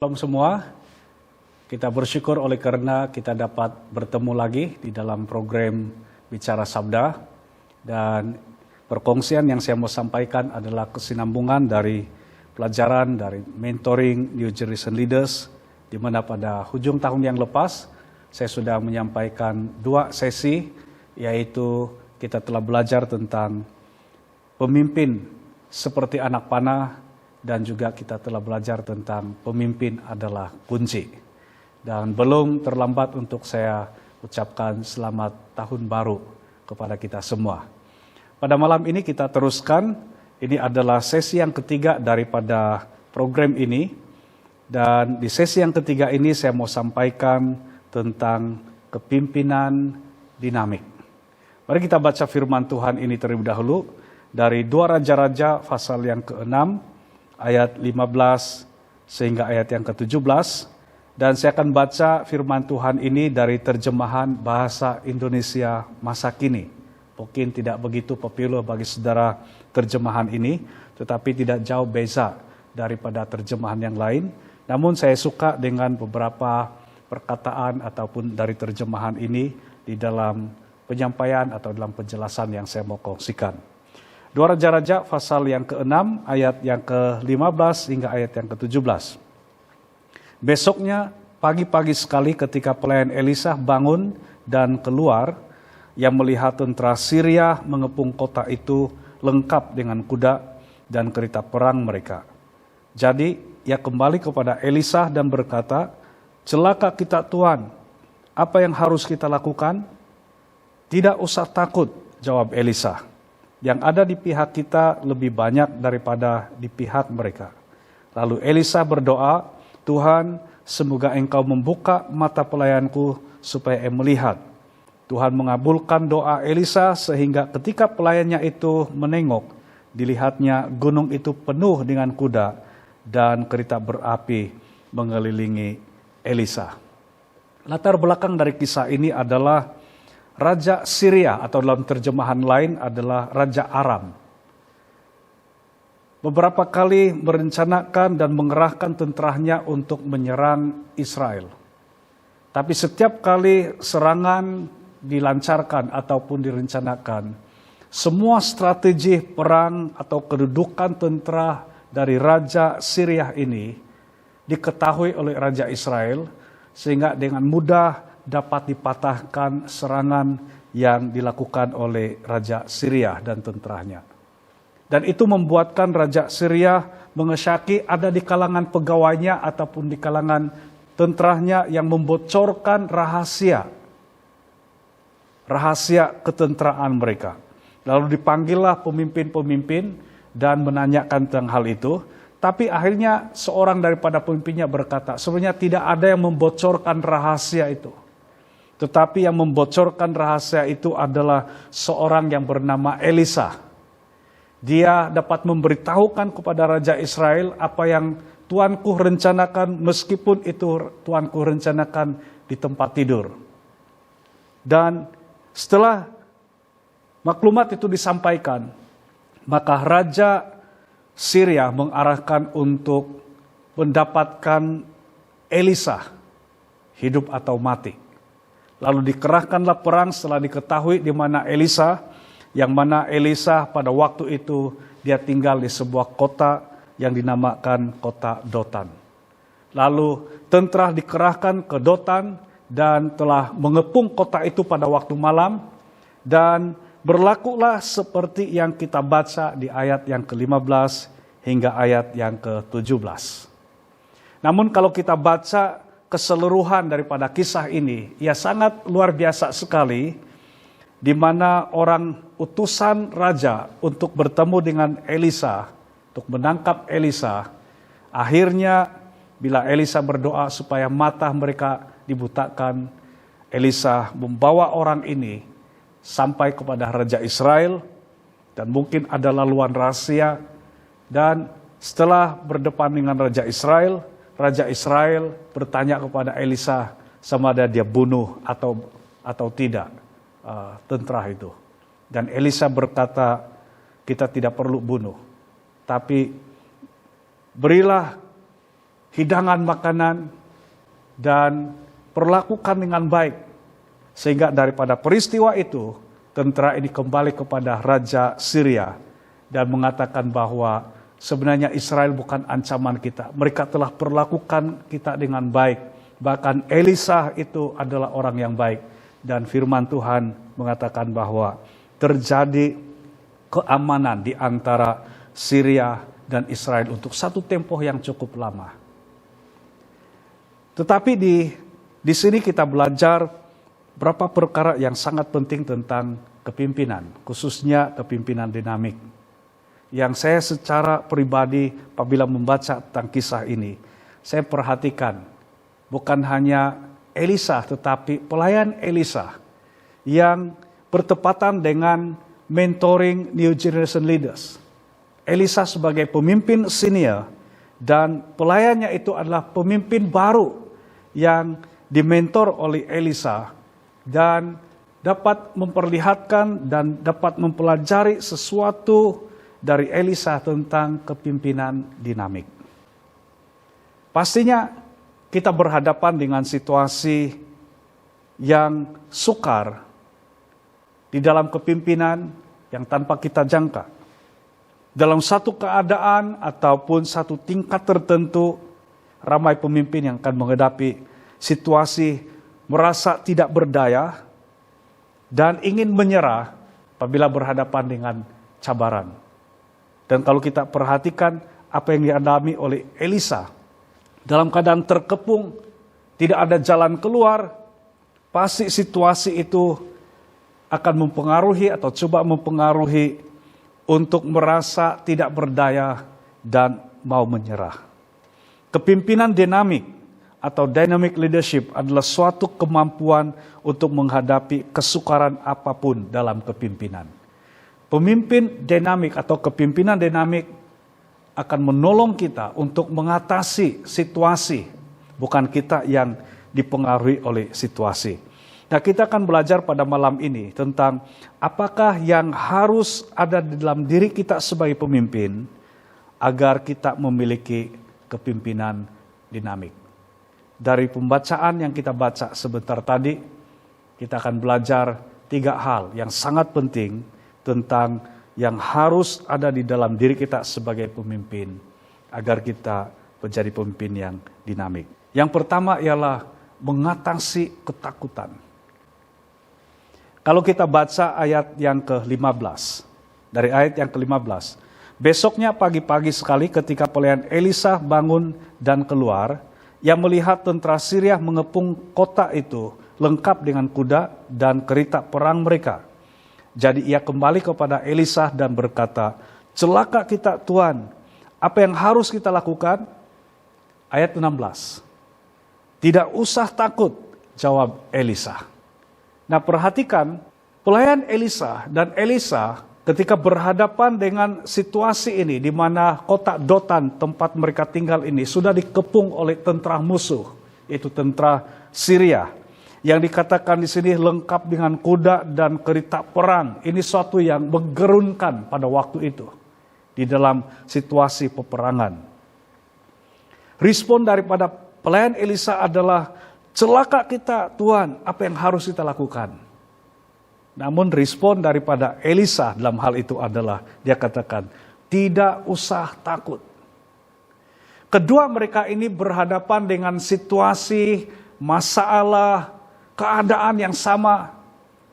Shalom semua, kita bersyukur oleh karena kita dapat bertemu lagi di dalam program Bicara Sabda. Dan perkongsian yang saya mau sampaikan adalah kesinambungan dari pelajaran dari mentoring New Generation Leaders, di mana pada hujung tahun yang lepas saya sudah menyampaikan 2 sesi, yaitu kita telah belajar tentang pemimpin seperti anak panah, dan juga kita telah belajar tentang pemimpin adalah kunci. Dan belum terlambat untuk saya ucapkan selamat tahun baru kepada kita semua. Pada malam ini kita teruskan, ini adalah sesi yang ketiga daripada program ini. Dan di sesi yang ketiga ini saya mau sampaikan tentang kepimpinan dinamik. Mari kita baca firman Tuhan ini terlebih dahulu dari 2 Raja-Raja pasal yang ke-6, ayat 15 sehingga ayat yang ke-17. Dan saya akan baca firman Tuhan ini dari terjemahan bahasa Indonesia masa kini. Mungkin tidak begitu populer bagi saudara terjemahan ini, tetapi tidak jauh beza daripada terjemahan yang lain. Namun saya suka dengan beberapa perkataan ataupun dari terjemahan ini di dalam penyampaian atau dalam penjelasan yang saya mau kongsikan. 2 Raja-Raja pasal yang ke-6 ayat yang ke-15 hingga ayat yang ke-17. Besoknya pagi-pagi sekali ketika pelayan Elisa bangun dan keluar, ia melihat tentara Syria mengepung kota itu lengkap dengan kuda dan kereta perang mereka. Jadi ia kembali kepada Elisa dan berkata, "Celaka kita Tuan, apa yang harus kita lakukan?" "Tidak usah takut," jawab Elisa. "Yang ada di pihak kita lebih banyak daripada di pihak mereka." Lalu Elisa berdoa, "Tuhan, semoga engkau membuka mata pelayanku supaya ia melihat." Tuhan mengabulkan doa Elisa sehingga ketika pelayannya itu menengok, dilihatnya gunung itu penuh dengan kuda dan kereta berapi mengelilingi Elisa. Latar belakang dari kisah ini adalah Raja Syria, atau dalam terjemahan lain adalah Raja Aram. Beberapa kali merencanakan dan mengerahkan tenteranya untuk menyerang Israel. Tapi setiap kali serangan dilancarkan ataupun direncanakan, semua strategi perang atau kedudukan tentera dari Raja Syria ini diketahui oleh Raja Israel, sehingga dengan mudah dapat dipatahkan serangan yang dilakukan oleh Raja Syria dan tenteranya. Dan itu membuatkan Raja Syria mengesyaki ada di kalangan pegawainya ataupun di kalangan tenteranya yang membocorkan rahasia ketenteraan mereka. Lalu dipanggillah pemimpin-pemimpin dan menanyakan tentang hal itu. Tapi akhirnya seorang daripada pemimpinnya berkata, sebenarnya tidak ada yang membocorkan rahasia itu. Tetapi yang membocorkan rahasia itu adalah seorang yang bernama Elisa. Dia dapat memberitahukan kepada Raja Israel apa yang Tuanku rencanakan, meskipun itu Tuanku rencanakan di tempat tidur. Dan setelah maklumat itu disampaikan, maka Raja Syria mengarahkan untuk mendapatkan Elisa, hidup atau mati. Lalu dikerahkanlah perang setelah diketahui di mana Elisa, yang mana Elisa pada waktu itu dia tinggal di sebuah kota yang dinamakan kota Dotan. Lalu tentara dikerahkan ke Dotan dan telah mengepung kota itu pada waktu malam, dan berlakulah seperti yang kita baca di ayat yang ke-15 hingga ayat yang ke-17. Namun kalau kita baca keseluruhan daripada kisah ini, ya sangat luar biasa sekali, di mana orang utusan raja untuk bertemu dengan Elisa, untuk menangkap Elisa, akhirnya bila Elisa berdoa supaya mata mereka dibutakan, Elisa membawa orang ini sampai kepada Raja Israel, dan mungkin ada laluan rahasia, dan setelah berdepan dengan Raja Israel bertanya kepada Elisa sama ada dia bunuh atau tidak tentara itu. Dan Elisa berkata, kita tidak perlu bunuh, tapi berilah hidangan makanan, dan perlakukan dengan baik. Sehingga daripada peristiwa itu, tentara ini kembali kepada Raja Syria dan mengatakan bahwa sebenarnya Israel bukan ancaman kita. Mereka telah perlakukan kita dengan baik. Bahkan Elisa itu adalah orang yang baik. Dan firman Tuhan mengatakan bahwa terjadi keamanan di antara Syria dan Israel untuk satu tempoh yang cukup lama. Tetapi di sini kita belajar berapa perkara yang sangat penting tentang kepimpinan, khususnya kepimpinan dinamik. Yang saya secara pribadi apabila membaca tentang kisah ini, saya perhatikan bukan hanya Elisa tetapi pelayan Elisa yang bertepatan dengan mentoring New Generation Leaders. Elisa sebagai pemimpin senior dan pelayannya itu adalah pemimpin baru yang dimentor oleh Elisa dan dapat memperlihatkan dan dapat mempelajari sesuatu dari Elisa tentang kepimpinan dinamik. Pastinya kita berhadapan dengan situasi yang sukar di dalam kepimpinan yang tanpa kita jangka. Dalam satu keadaan ataupun satu tingkat tertentu, ramai pemimpin yang akan menghadapi situasi merasa tidak berdaya dan ingin menyerah apabila berhadapan dengan cabaran. Dan kalau kita perhatikan apa yang dialami oleh Elisa, dalam keadaan terkepung, tidak ada jalan keluar, pasti situasi itu akan mempengaruhi atau coba mempengaruhi untuk merasa tidak berdaya dan mau menyerah. Kepimpinan dinamik atau dynamic leadership adalah suatu kemampuan untuk menghadapi kesukaran apapun dalam kepimpinan. Pemimpin dinamik atau kepimpinan dinamik akan menolong kita untuk mengatasi situasi, bukan kita yang dipengaruhi oleh situasi. Nah, kita akan belajar pada malam ini tentang apakah yang harus ada di dalam diri kita sebagai pemimpin agar kita memiliki kepimpinan dinamik. Dari pembacaan yang kita baca sebentar tadi, kita akan belajar 3 hal yang sangat penting tentang yang harus ada di dalam diri kita sebagai pemimpin agar kita menjadi pemimpin yang dinamik. Yang pertama ialah mengatasi ketakutan. Kalau kita baca ayat yang ke-15, dari ayat yang ke-15, besoknya pagi-pagi sekali ketika pelayan Elisa bangun dan keluar, yang melihat tentara Syria mengepung kota itu lengkap dengan kuda dan kereta perang mereka. Jadi ia kembali kepada Elisa dan berkata, "Celaka kita Tuan, apa yang harus kita lakukan?" Ayat 16. "Tidak usah takut," jawab Elisa. Nah, perhatikan pelayan Elisa dan Elisa ketika berhadapan dengan situasi ini di mana kota Dotan tempat mereka tinggal ini sudah dikepung oleh tentara musuh, yaitu tentara Syria. Yang dikatakan di sini lengkap dengan kuda dan kereta perang. Ini suatu yang menggerunkan pada waktu itu di dalam situasi peperangan. Respon daripada pelayan Elisa adalah, "Celaka kita Tuhan, apa yang harus kita lakukan?" Namun respon daripada Elisa dalam hal itu adalah dia katakan, "Tidak usah takut." Kedua mereka ini berhadapan dengan situasi, masalah, keadaan yang sama.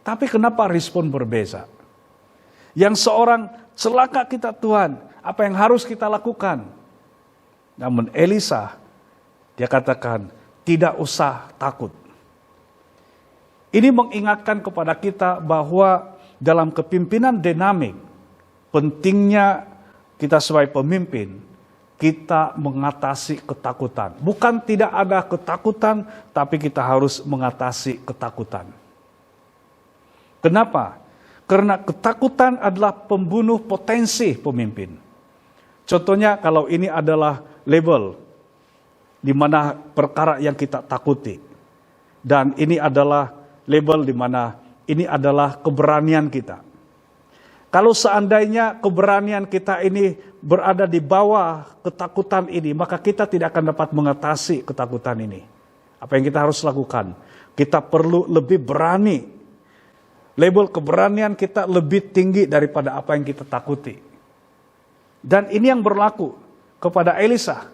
Tapi kenapa respon berbeza? Yang seorang, "Celaka kita Tuhan, apa yang harus kita lakukan?" Namun Elisa, dia katakan, "Tidak usah takut." Ini mengingatkan kepada kita bahwa dalam kepimpinan dinamik, pentingnya kita sebagai pemimpin, kita mengatasi ketakutan. Bukan tidak ada ketakutan, tapi kita harus mengatasi ketakutan. Kenapa? Karena ketakutan adalah pembunuh potensi pemimpin. Contohnya kalau ini adalah label, di mana perkara yang kita takuti. Dan ini adalah label di mana ini adalah keberanian kita. Kalau seandainya keberanian kita ini berada di bawah ketakutan ini, maka kita tidak akan dapat mengatasi ketakutan ini. Apa yang kita harus lakukan? Kita perlu lebih berani. Label keberanian kita lebih tinggi daripada apa yang kita takuti. Dan ini yang berlaku kepada Elisa.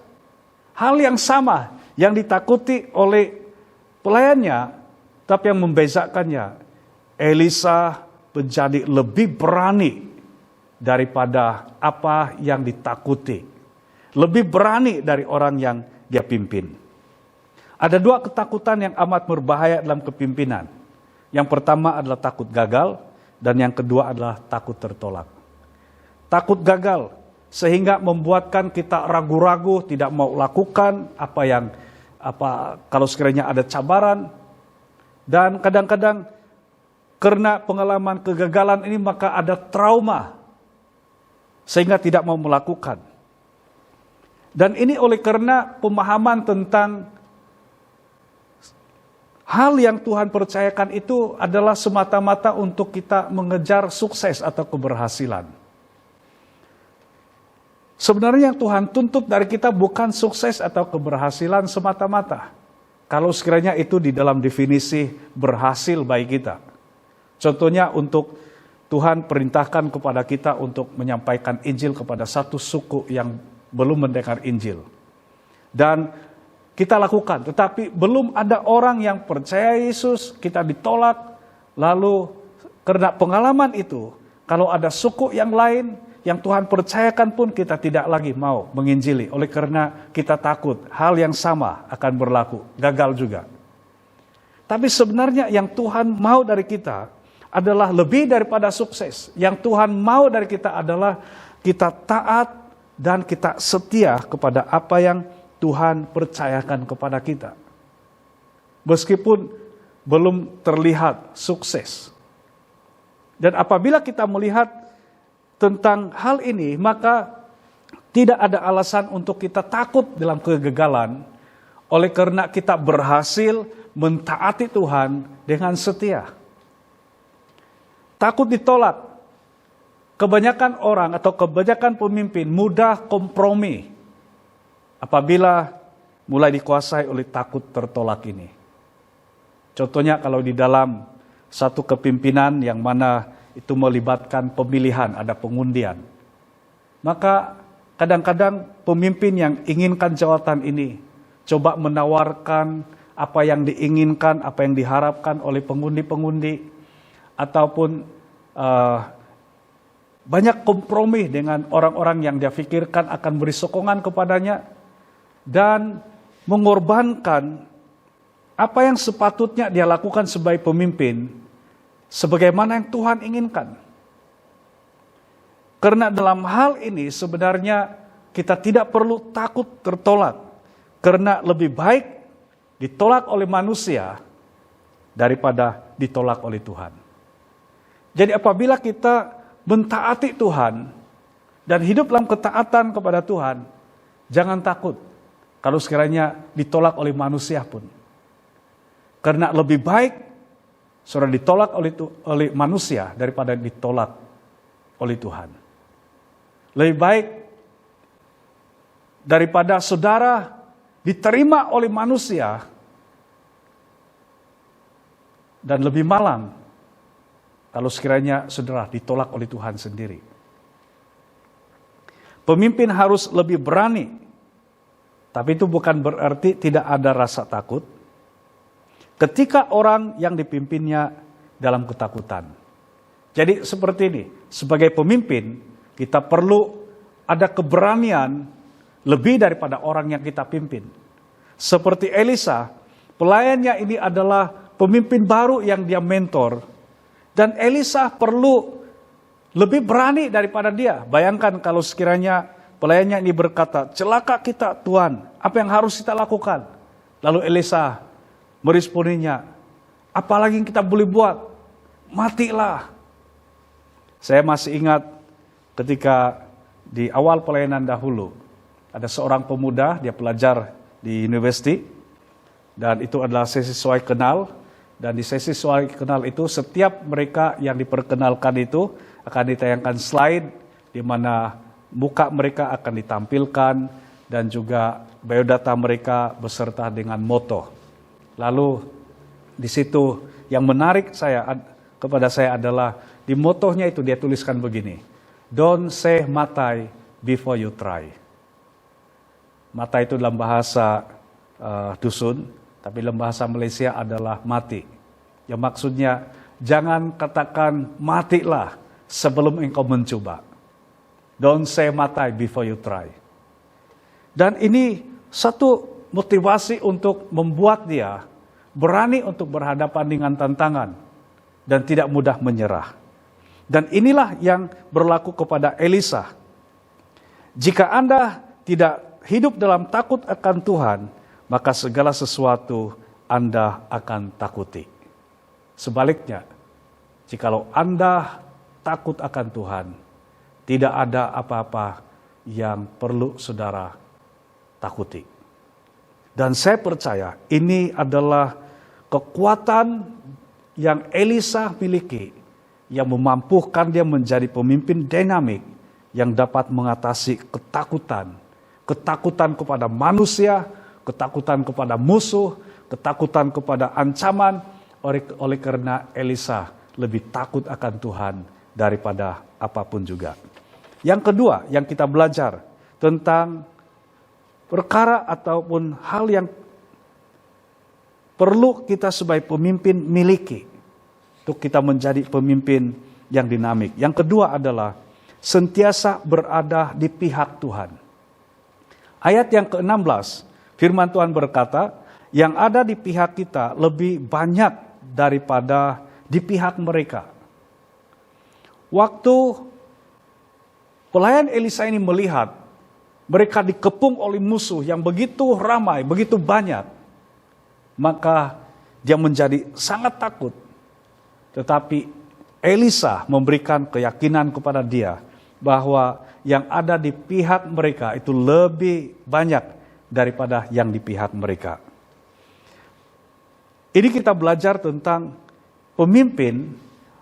Hal yang sama yang ditakuti oleh pelayannya, tapi yang membezakannya, Elisa menjadi lebih berani daripada apa yang ditakuti. Lebih berani dari orang yang dia pimpin. Ada dua ketakutan yang amat berbahaya dalam kepimpinan. Yang pertama adalah takut gagal, dan yang kedua adalah takut tertolak. Takut gagal, sehingga membuatkan kita ragu-ragu, tidak mau lakukan kalau sekiranya ada cabaran. Dan kadang-kadang karena pengalaman kegagalan ini maka ada trauma, sehingga tidak mau melakukan. Dan ini oleh karena pemahaman tentang hal yang Tuhan percayakan itu adalah semata-mata untuk kita mengejar sukses atau keberhasilan. Sebenarnya yang Tuhan tuntut dari kita bukan sukses atau keberhasilan semata-mata. Kalau sekiranya itu di dalam definisi berhasil bagi kita. Contohnya untuk Tuhan perintahkan kepada kita untuk menyampaikan Injil kepada satu suku yang belum mendengar Injil. Dan kita lakukan, tetapi belum ada orang yang percaya Yesus, kita ditolak. Lalu karena pengalaman itu, kalau ada suku yang lain yang Tuhan percayakan pun kita tidak lagi mau menginjili. Oleh karena kita takut hal yang sama akan berlaku, gagal juga. Tapi sebenarnya yang Tuhan mau dari kita adalah lebih daripada sukses. Yang Tuhan mau dari kita adalah kita taat dan kita setia kepada apa yang Tuhan percayakan kepada kita. Meskipun belum terlihat sukses. Dan apabila kita melihat tentang hal ini, maka tidak ada alasan untuk kita takut dalam kegagalan, oleh karena kita berhasil mentaati Tuhan dengan setia. Takut ditolak. Kebanyakan orang atau kebanyakan pemimpin mudah kompromi apabila mulai dikuasai oleh takut tertolak ini. Contohnya kalau di dalam satu kepimpinan yang mana itu melibatkan pemilihan, ada pengundian. Maka kadang-kadang pemimpin yang inginkan jabatan ini coba menawarkan apa yang diinginkan, apa yang diharapkan oleh pengundi-pengundi, ataupun banyak kompromi dengan orang-orang yang dia pikirkan akan beri sokongan kepadanya, dan mengorbankan apa yang sepatutnya dia lakukan sebagai pemimpin, sebagaimana yang Tuhan inginkan. Karena dalam hal ini sebenarnya kita tidak perlu takut tertolak, karena lebih baik ditolak oleh manusia daripada ditolak oleh Tuhan. Jadi apabila kita mentaati Tuhan dan hidup dalam ketaatan kepada Tuhan, jangan takut kalau sekiranya ditolak oleh manusia pun. Karena lebih baik saudara ditolak oleh manusia daripada ditolak oleh Tuhan. Lebih baik daripada saudara diterima oleh manusia dan lebih malang kalau sekiranya saudara ditolak oleh Tuhan sendiri. Pemimpin harus lebih berani, tapi itu bukan berarti tidak ada rasa takut ketika orang yang dipimpinnya dalam ketakutan. Jadi seperti ini, sebagai pemimpin kita perlu ada keberanian lebih daripada orang yang kita pimpin. Seperti Elisa, pelayannya ini adalah pemimpin baru yang dia mentor. Dan Elisa perlu lebih berani daripada dia. Bayangkan kalau sekiranya pelayannya ini berkata, celaka kita Tuhan, apa yang harus kita lakukan? Lalu Elisa meresponinya, apalagi yang kita boleh buat? Matilah. Saya masih ingat ketika di awal pelayanan dahulu, ada seorang pemuda, dia pelajar di university, dan itu adalah sesi sesuai kenal, Dan di sesi suara kenal itu, setiap mereka yang diperkenalkan itu akan ditayangkan slide di mana muka mereka akan ditampilkan dan juga biodata mereka beserta dengan moto. Lalu di situ yang menarik kepada saya adalah di motonya itu dia tuliskan begini, "Don't say matai before you try." Matai itu dalam bahasa dusun, tapi dalam bahasa Malaysia adalah mati. Yang maksudnya jangan katakan matilah sebelum engkau mencoba. Don't say matai before you try. Dan ini satu motivasi untuk membuat dia berani untuk berhadapan dengan tantangan dan tidak mudah menyerah. Dan inilah yang berlaku kepada Elisa. Jika Anda tidak hidup dalam takut akan Tuhan, maka segala sesuatu Anda akan takuti. Sebaliknya, jikalau Anda takut akan Tuhan, tidak ada apa-apa yang perlu saudara takuti. Dan saya percaya ini adalah kekuatan yang Elisa miliki, yang memampukan dia menjadi pemimpin dinamik yang dapat mengatasi ketakutan. Ketakutan kepada manusia, ketakutan kepada musuh, ketakutan kepada ancaman, oleh karena Elisa lebih takut akan Tuhan daripada apapun juga. Yang kedua yang kita belajar tentang perkara ataupun hal yang perlu kita sebagai pemimpin miliki untuk kita menjadi pemimpin yang dinamik. Yang kedua adalah sentiasa berada di pihak Tuhan. Ayat yang ke-16, firman Tuhan berkata, yang ada di pihak kita lebih banyak daripada di pihak mereka. Waktu pelayan Elisa ini melihat mereka dikepung oleh musuh yang begitu ramai, begitu banyak, maka dia menjadi sangat takut. Tetapi Elisa memberikan keyakinan kepada dia bahwa yang ada di pihak mereka itu lebih banyak daripada yang di pihak mereka. Ini kita belajar tentang pemimpin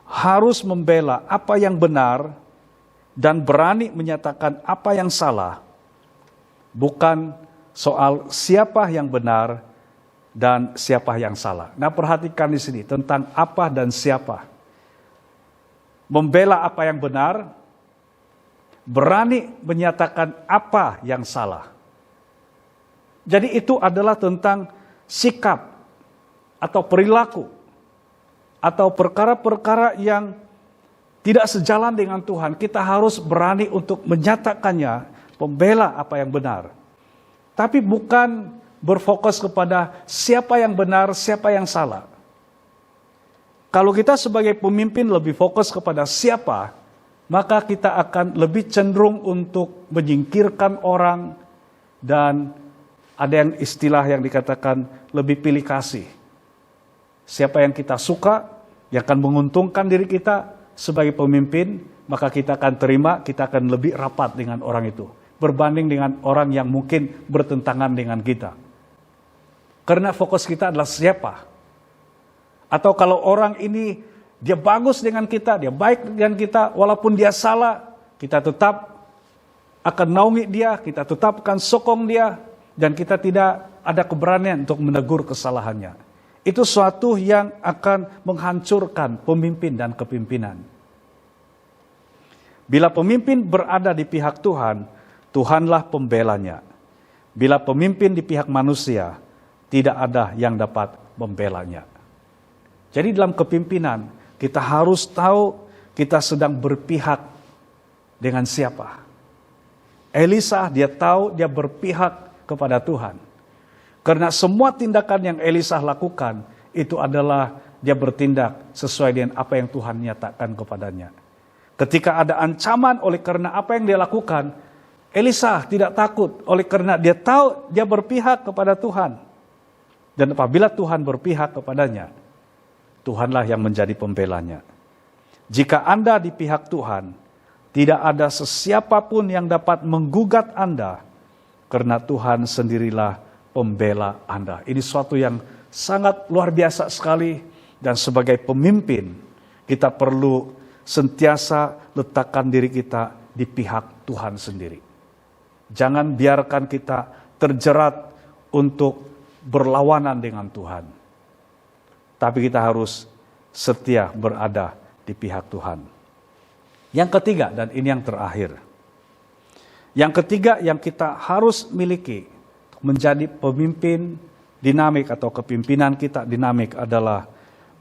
harus membela apa yang benar dan berani menyatakan apa yang salah. Bukan soal siapa yang benar dan siapa yang salah. Nah, perhatikan di sini tentang apa dan siapa. Membela apa yang benar, berani menyatakan apa yang salah. Jadi itu adalah tentang sikap atau perilaku atau perkara-perkara yang tidak sejalan dengan Tuhan. Kita harus berani untuk menyatakannya, membela apa yang benar. Tapi bukan berfokus kepada siapa yang benar, siapa yang salah. Kalau kita sebagai pemimpin lebih fokus kepada siapa, maka kita akan lebih cenderung untuk menyingkirkan orang dan ada yang istilah yang dikatakan lebih pilih kasih. Siapa yang kita suka, yang akan menguntungkan diri kita sebagai pemimpin, maka kita akan terima, kita akan lebih rapat dengan orang itu. Berbanding dengan orang yang mungkin bertentangan dengan kita. Karena fokus kita adalah siapa. Atau kalau orang ini dia bagus dengan kita, dia baik dengan kita, walaupun dia salah, kita tetap akan naungi dia, kita tetap akan sokong dia, dan kita tidak ada keberanian untuk menegur kesalahannya. Itu suatu yang akan menghancurkan pemimpin dan kepimpinan. Bila pemimpin berada di pihak Tuhan, Tuhanlah pembelanya. Bila pemimpin di pihak manusia, tidak ada yang dapat membelanya. Jadi dalam kepimpinan, kita harus tahu kita sedang berpihak dengan siapa. Elisa, dia tahu dia berpihak kepada Tuhan. Karena semua tindakan yang Elisa lakukan, itu adalah dia bertindak sesuai dengan apa yang Tuhan nyatakan kepadanya. Ketika ada ancaman oleh karena apa yang dia lakukan, Elisa tidak takut oleh karena dia tahu dia berpihak kepada Tuhan. Dan apabila Tuhan berpihak kepadanya, Tuhanlah yang menjadi pembelanya. Jika Anda di pihak Tuhan, tidak ada sesiapapun yang dapat menggugat Anda, karena Tuhan sendirilah pembela Anda. Ini suatu yang sangat luar biasa sekali Dan sebagai pemimpin, kita perlu sentiasa letakkan diri kita di pihak Tuhan sendiri. Jangan biarkan kita terjerat untuk berlawanan dengan Tuhan. Tapi kita harus setia berada di pihak Tuhan. Yang ketiga, dan ini yang terakhir. Yang ketiga yang kita harus miliki menjadi pemimpin dinamik atau kepimpinan kita dinamik adalah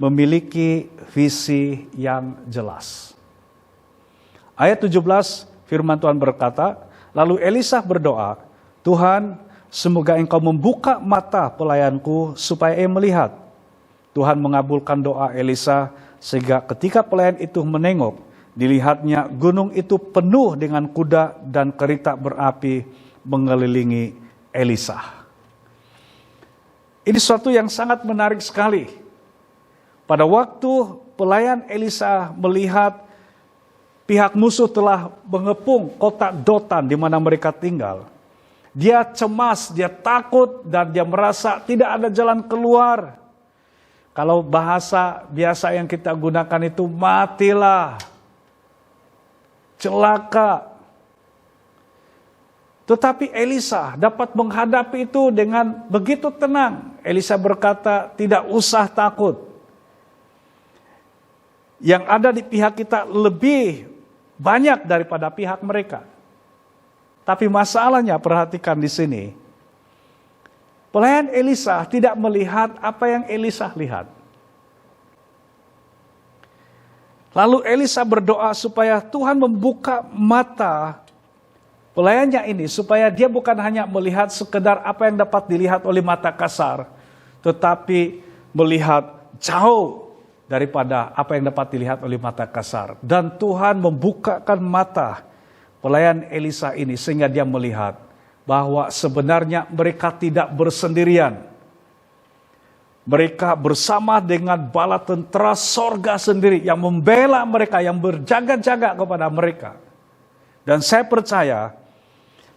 memiliki visi yang jelas. Ayat 17 firman Tuhan berkata, lalu Elisa berdoa, Tuhan, semoga engkau membuka mata pelayanku supaya ia melihat. Tuhan mengabulkan doa Elisa sehingga ketika pelayan itu menengok, dilihatnya gunung itu penuh dengan kuda dan kereta berapi mengelilingi Elisa. Ini suatu yang sangat menarik sekali. Pada waktu pelayan Elisa melihat pihak musuh telah mengepung kota Dotan di mana mereka tinggal, dia cemas, dia takut, dan dia merasa tidak ada jalan keluar. Kalau bahasa biasa yang kita gunakan itu matilah, celaka. Tetapi Elisa dapat menghadapi itu dengan begitu tenang. Elisa berkata, tidak usah takut. Yang ada di pihak kita lebih banyak daripada pihak mereka. Tapi masalahnya, perhatikan di sini. Pelayan Elisa tidak melihat apa yang Elisa lihat. Lalu Elisa berdoa supaya Tuhan membuka mata pelayannya ini, supaya dia bukan hanya melihat sekedar apa yang dapat dilihat oleh mata kasar, tetapi melihat jauh daripada apa yang dapat dilihat oleh mata kasar. Dan Tuhan membukakan mata pelayan Elisa ini sehingga dia melihat bahwa sebenarnya mereka tidak bersendirian. Mereka bersama dengan bala tentara sorga sendiri yang membela mereka, yang berjaga-jaga kepada mereka. Dan saya percaya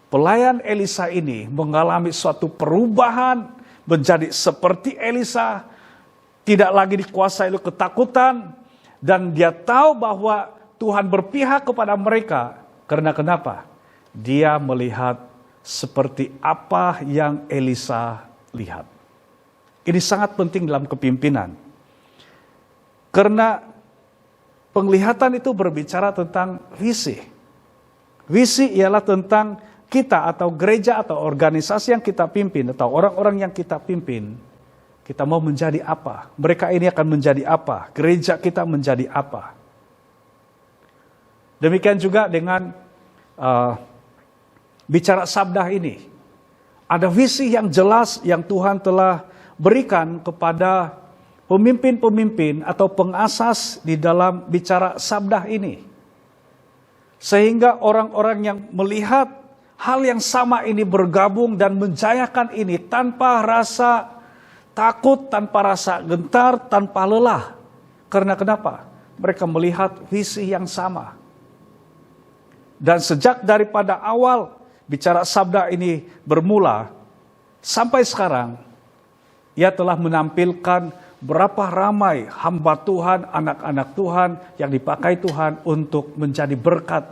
pelayan Elisa ini mengalami suatu perubahan menjadi seperti Elisa, tidak lagi dikuasai oleh ketakutan, dan dia tahu bahwa Tuhan berpihak kepada mereka. Karena kenapa? Dia melihat seperti apa yang Elisa lihat. Ini sangat penting dalam kepimpinan. Karena penglihatan itu berbicara tentang visi. Visi ialah tentang kita atau gereja atau organisasi yang kita pimpin atau orang-orang yang kita pimpin. Kita mau menjadi apa? Mereka ini akan menjadi apa? Gereja kita menjadi apa? Demikian juga dengan bicara sabda ini. Ada visi yang jelas yang Tuhan telah berikan kepada pemimpin-pemimpin atau pengasas di dalam bicara sabda ini. Sehingga orang-orang yang melihat hal yang sama ini bergabung dan menjayakan ini tanpa rasa takut, tanpa rasa gentar, tanpa lelah. Karena kenapa? Mereka melihat visi yang sama. Dan sejak daripada awal bicara sabda ini bermula, sampai sekarang, ia telah menampilkan berapa ramai hamba Tuhan, anak-anak Tuhan yang dipakai Tuhan untuk menjadi berkat.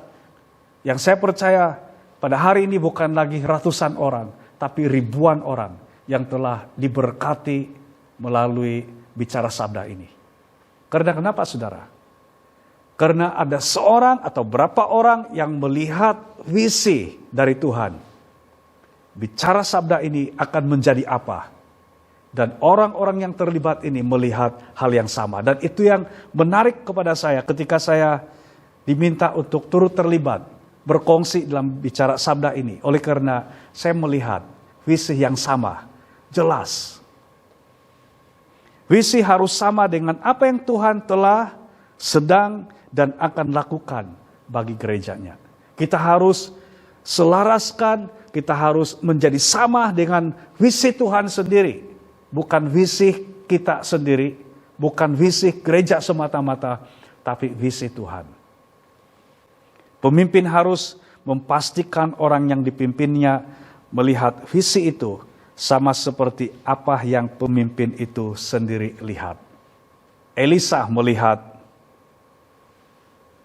Yang saya percaya pada hari ini bukan lagi ratusan orang, tapi ribuan orang yang telah diberkati melalui bicara sabda ini. Karena kenapa, saudara? Karena ada seorang atau berapa orang yang melihat visi dari Tuhan. Bicara sabda ini akan menjadi apa? Dan orang-orang yang terlibat ini melihat hal yang sama. Dan itu yang menarik kepada saya ketika saya diminta untuk turut terlibat, berkongsi dalam bicara sabda ini. Oleh karena saya melihat visi yang sama, jelas. Visi harus sama dengan apa yang Tuhan telah, sedang, dan akan lakukan bagi gerejanya. Kita harus selaraskan, kita harus menjadi sama dengan visi Tuhan sendiri. Bukan visi kita sendiri, bukan visi gereja semata-mata, tapi visi Tuhan. Pemimpin harus memastikan orang yang dipimpinnya melihat visi itu sama seperti apa yang pemimpin itu sendiri lihat. Elisa melihat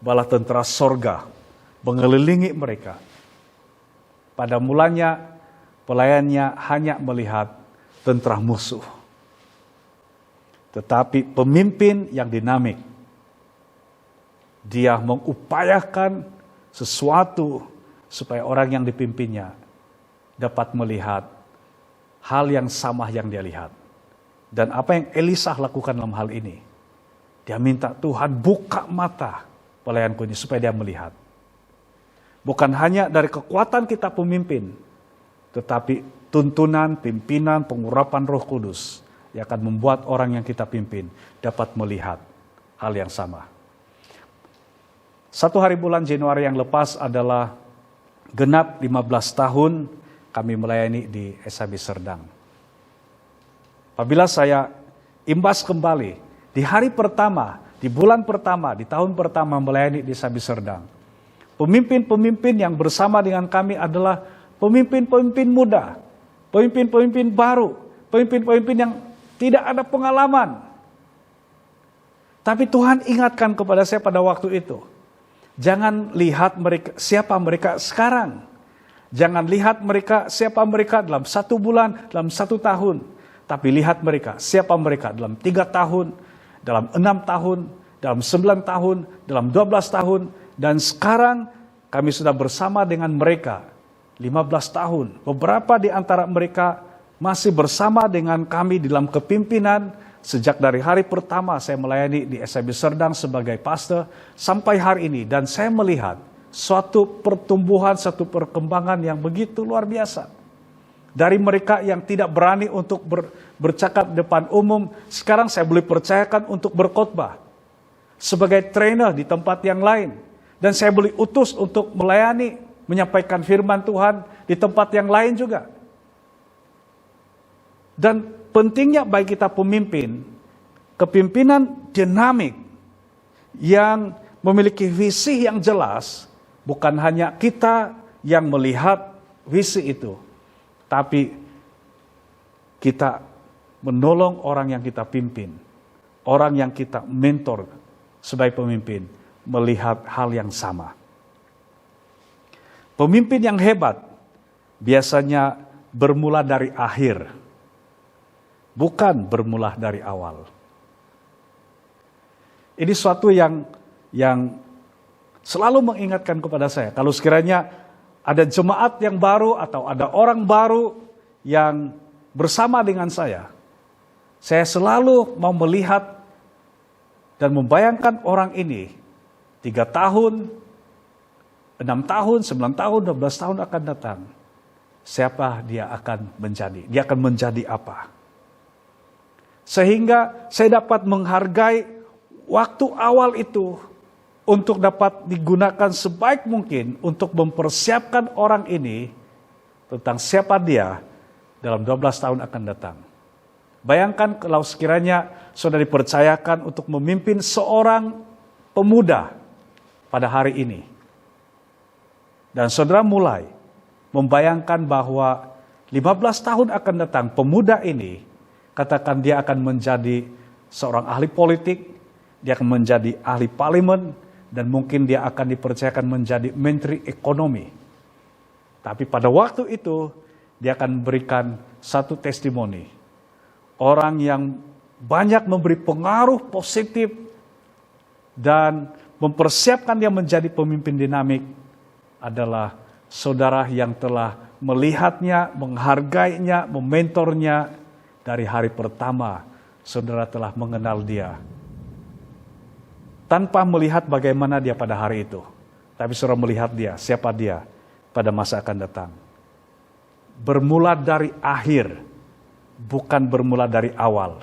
bala tentara sorga mengelilingi mereka. Pada mulanya pelayannya hanya melihat tentara musuh. Tetapi pemimpin yang dinamik, dia mengupayakan sesuatu supaya orang yang dipimpinnya dapat melihat hal yang sama yang dia lihat. Dan apa yang Elisa lakukan dalam hal ini? Dia minta Tuhan buka mata pelayanku ini supaya dia melihat. Bukan hanya dari kekuatan kita pemimpin, tetapi tuntunan, pimpinan, pengurapan Roh Kudus yang akan membuat orang yang kita pimpin dapat melihat hal yang sama. Satu hari bulan Januari yang lepas adalah genap 15 tahun kami melayani di SHB Serdang. Apabila saya imbas kembali di hari pertama, di bulan pertama, di tahun pertama melayani di SHB Serdang, pemimpin-pemimpin yang bersama dengan kami adalah pemimpin-pemimpin muda, pemimpin-pemimpin baru, pemimpin-pemimpin yang tidak ada pengalaman. Tapi Tuhan ingatkan kepada saya pada waktu itu, jangan lihat mereka siapa mereka sekarang. Jangan lihat mereka siapa mereka dalam 1 bulan, dalam 1 tahun. Tapi lihat mereka siapa mereka dalam 3 tahun, dalam 6 tahun, dalam 9 tahun, dalam 12 tahun. Dan sekarang kami sudah bersama dengan mereka 15 tahun. Beberapa di antara mereka masih bersama dengan kami dalam kepimpinan sejak dari hari pertama saya melayani di SHB Serdang sebagai pastor sampai hari ini. Dan saya melihat suatu pertumbuhan, satu perkembangan yang begitu luar biasa. Dari mereka yang tidak berani untuk bercakap depan umum, sekarang saya boleh percayakan untuk berkhotbah. Sebagai trainer di tempat yang lain. Dan saya boleh utus untuk melayani, menyampaikan firman Tuhan di tempat yang lain juga. Dan pentingnya bagi kita pemimpin, kepimpinan dinamik yang memiliki visi yang jelas, bukan hanya kita yang melihat visi itu, tapi kita menolong orang yang kita pimpin, orang yang kita mentor sebagai pemimpin, melihat hal yang sama. Pemimpin yang hebat biasanya bermula dari akhir, bukan bermula dari awal. Ini suatu yang selalu mengingatkan kepada saya. Kalau sekiranya ada jemaat yang baru atau ada orang baru yang bersama dengan saya selalu mau melihat dan membayangkan orang ini 3 tahun, 6 tahun, 9 tahun, 12 tahun akan datang. Siapa dia akan menjadi? Dia akan menjadi apa? Sehingga saya dapat menghargai waktu awal itu untuk dapat digunakan sebaik mungkin untuk mempersiapkan orang ini tentang siapa dia dalam 12 tahun akan datang. Bayangkan kalau sekiranya saudara dipercayakan untuk memimpin seorang pemuda pada hari ini. Dan saudara mulai membayangkan bahwa 15 tahun akan datang pemuda ini, katakan dia akan menjadi seorang ahli politik, dia akan menjadi ahli parlemen, dan mungkin dia akan dipercayakan menjadi menteri ekonomi. Tapi pada waktu itu, dia akan memberikan satu testimoni. Orang yang banyak memberi pengaruh positif dan mempersiapkan dia menjadi pemimpin dinamik adalah saudara yang telah melihatnya, menghargainya, mementornya dari hari pertama saudara telah mengenal dia. Tanpa melihat bagaimana dia pada hari itu. Tapi saudara melihat dia, siapa dia pada masa akan datang. Bermula dari akhir, bukan bermula dari awal.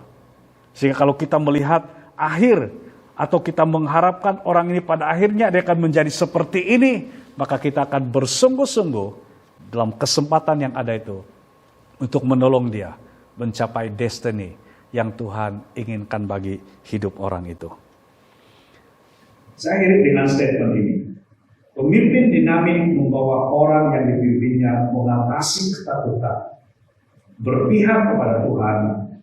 Sehingga kalau kita melihat akhir, atau kita mengharapkan orang ini pada akhirnya dia akan menjadi seperti ini, maka kita akan bersungguh-sungguh dalam kesempatan yang ada itu untuk menolong dia mencapai destiny yang Tuhan inginkan bagi hidup orang itu. Saya akhiri dengan statement ini. Pemimpin dinamik membawa orang yang dipimpinnya mengatasi ketakutan, berpihak kepada Tuhan,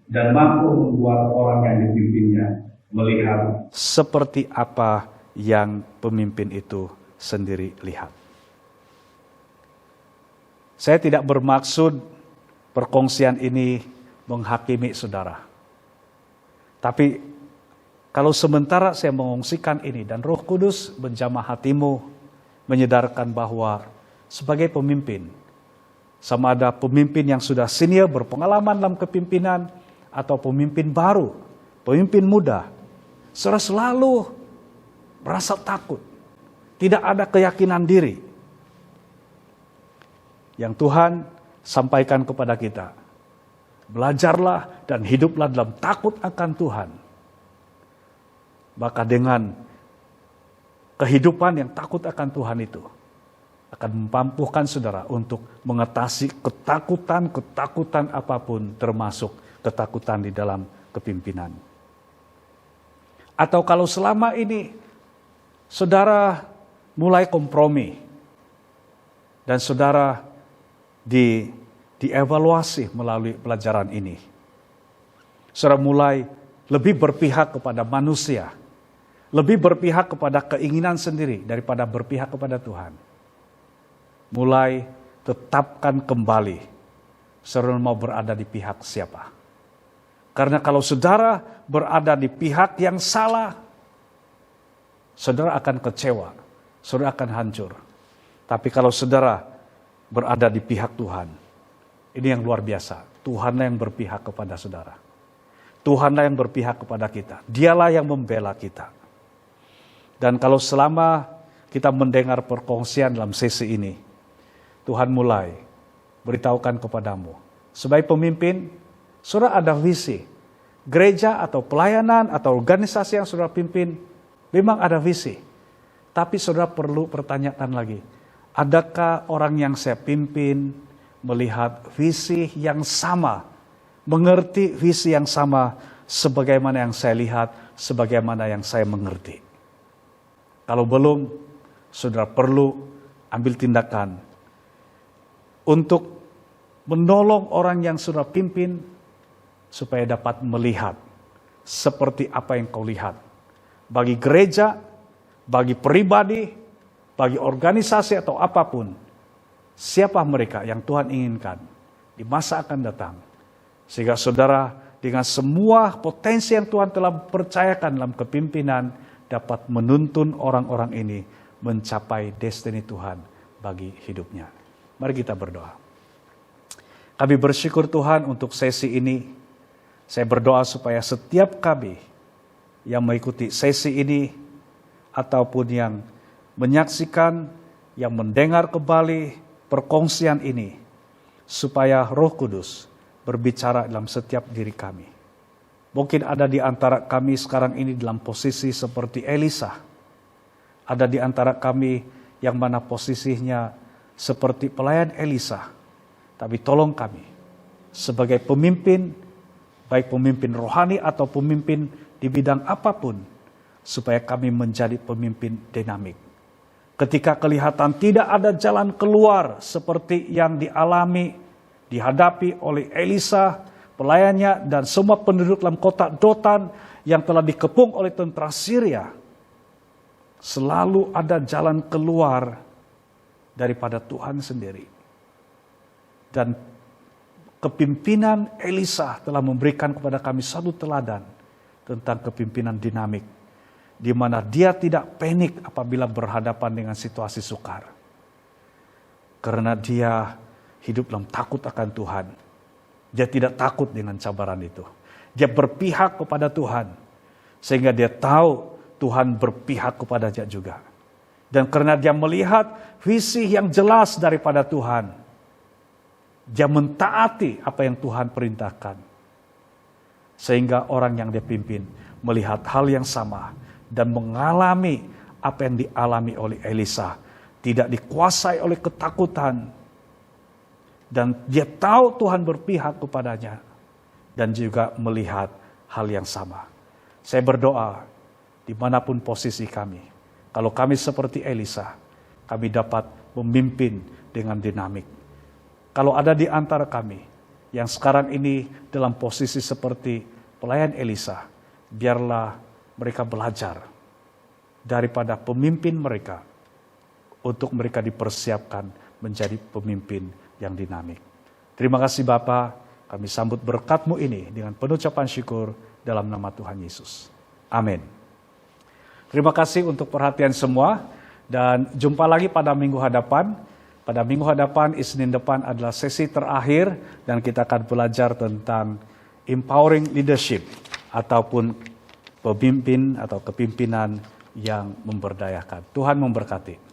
dan mampu membuat orang yang dipimpinnya melihat seperti apa yang pemimpin itu sendiri lihat. Saya tidak bermaksud perkongsian ini menghakimi saudara. Tapi kalau sementara saya mengungsikan ini dan Roh Kudus menjamah hatimu, menyedarkan bahwa sebagai pemimpin, sama ada pemimpin yang sudah senior berpengalaman dalam kepimpinan atau pemimpin baru, pemimpin muda, saudara selalu merasa takut, tidak ada keyakinan diri. Yang Tuhan sampaikan kepada kita, belajarlah dan hiduplah dalam takut akan Tuhan. Maka dengan kehidupan yang takut akan Tuhan itu akan memampukan saudara untuk mengatasi ketakutan apapun, termasuk ketakutan di dalam kepimpinan. Atau kalau selama ini saudara mulai kompromi dan saudara dievaluasi melalui pelajaran ini, saudara mulai lebih berpihak kepada manusia, lebih berpihak kepada keinginan sendiri daripada berpihak kepada Tuhan. Mulai tetapkan kembali saudara mau berada di pihak siapa. Karena kalau saudara berada di pihak yang salah, saudara akan kecewa, saudara akan hancur. Tapi kalau saudara berada di pihak Tuhan, ini yang luar biasa. Tuhanlah yang berpihak kepada saudara. Tuhanlah yang berpihak kepada kita. Dialah yang membela kita. Dan kalau selama kita mendengar perkongsian dalam sesi ini, Tuhan mulai beritahukan kepadamu, sebagai pemimpin, saudara ada visi. Gereja atau pelayanan atau organisasi yang saudara pimpin, memang ada visi. Tapi saudara perlu pertanyakan lagi, adakah orang yang saya pimpin melihat visi yang sama, mengerti visi yang sama sebagaimana yang saya lihat, sebagaimana yang saya mengerti? Kalau belum, saudara perlu ambil tindakan untuk menolong orang yang saudara pimpin supaya dapat melihat seperti apa yang kau lihat. Bagi gereja, bagi pribadi, bagi organisasi atau apapun, siapa mereka yang Tuhan inginkan di masa akan datang. Sehingga saudara dengan semua potensi yang Tuhan telah percayakan dalam kepimpinan dapat menuntun orang-orang ini mencapai destiny Tuhan bagi hidupnya. Mari kita berdoa. Kami bersyukur Tuhan untuk sesi ini. Saya berdoa supaya setiap kami yang mengikuti sesi ini ataupun yang menyaksikan, yang mendengar kembali perkongsian ini, supaya Roh Kudus berbicara dalam setiap diri kami. Mungkin ada di antara kami sekarang ini dalam posisi seperti Elisa. Ada di antara kami yang mana posisinya seperti pelayan Elisa. Tapi tolong kami sebagai pemimpin, baik pemimpin rohani atau pemimpin di bidang apapun, supaya kami menjadi pemimpin dinamik. Ketika kelihatan tidak ada jalan keluar seperti yang dihadapi oleh Elisa, pelayannya, dan semua penduduk dalam kota Dotan yang telah dikepung oleh tentara Syria, selalu ada jalan keluar daripada Tuhan sendiri. Dan kepimpinan Elisa telah memberikan kepada kami satu teladan tentang kepimpinan dinamik, di mana dia tidak panik apabila berhadapan dengan situasi sukar. Karena dia hidup dalam takut akan Tuhan. Dia tidak takut dengan cabaran itu. Dia berpihak kepada Tuhan. Sehingga dia tahu Tuhan berpihak kepadanya juga. Dan karena dia melihat visi yang jelas daripada Tuhan, dia mentaati apa yang Tuhan perintahkan. Sehingga orang yang dia pimpin melihat hal yang sama dan mengalami apa yang dialami oleh Elisa. Tidak dikuasai oleh ketakutan. Dan dia tahu Tuhan berpihak kepadanya. Dan juga melihat hal yang sama. Saya berdoa dimanapun posisi kami. Kalau kami seperti Elisa, kami dapat memimpin dengan dinamik. Kalau ada di antara kami yang sekarang ini dalam posisi seperti pelayan Elisa, biarlah mereka belajar daripada pemimpin mereka untuk mereka dipersiapkan menjadi pemimpin yang dinamik. Terima kasih Bapa, kami sambut berkat-Mu ini dengan penuh ucapan syukur dalam nama Tuhan Yesus. Amin. Terima kasih untuk perhatian semua dan jumpa lagi pada minggu hadapan. Pada minggu hadapan, Isnin depan adalah sesi terakhir dan kita akan belajar tentang empowering leadership ataupun pemimpin atau kepimpinan yang memberdayakan. Tuhan memberkati.